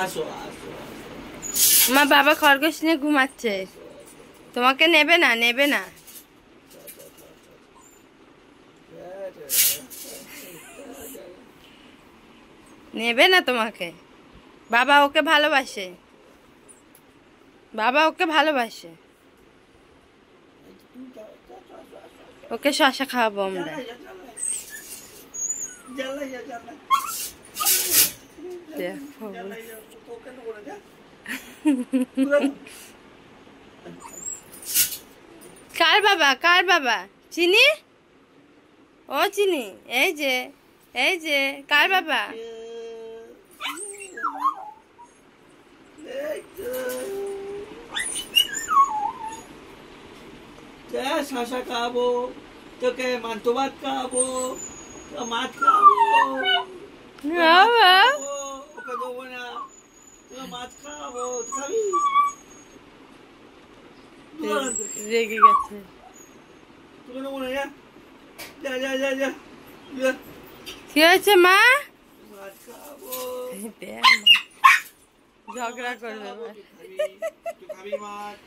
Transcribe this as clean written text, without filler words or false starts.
আসো আসো মা বাবা খরগোশ নিয়ে ঘুমাচ্ছে, তোমাকে নেবে না, নেবে না। নেবে না তোমাকে। বাবা ওকে ভালোবাসে, বাবা ওকে ভালোবাসে। ওকে শশা খাওয়াবো আমরা। দেখো কার বাবা, কার বাবা? চিনি, ও চিনি, এই যে, এই যে কার বাবা? শশা খাবো, তোকে মাংস ভাত খাবো, মাছ খাবো, ওকে দেবো না, তোকে মাছ খাবো, খাবি? রেগে গেছে। তোকে দেবো না, যা যা যা যা যা। কি হয়েছে মা? মাছ খাবো, ঝগড়া করবে। তুই খাবি মাছ।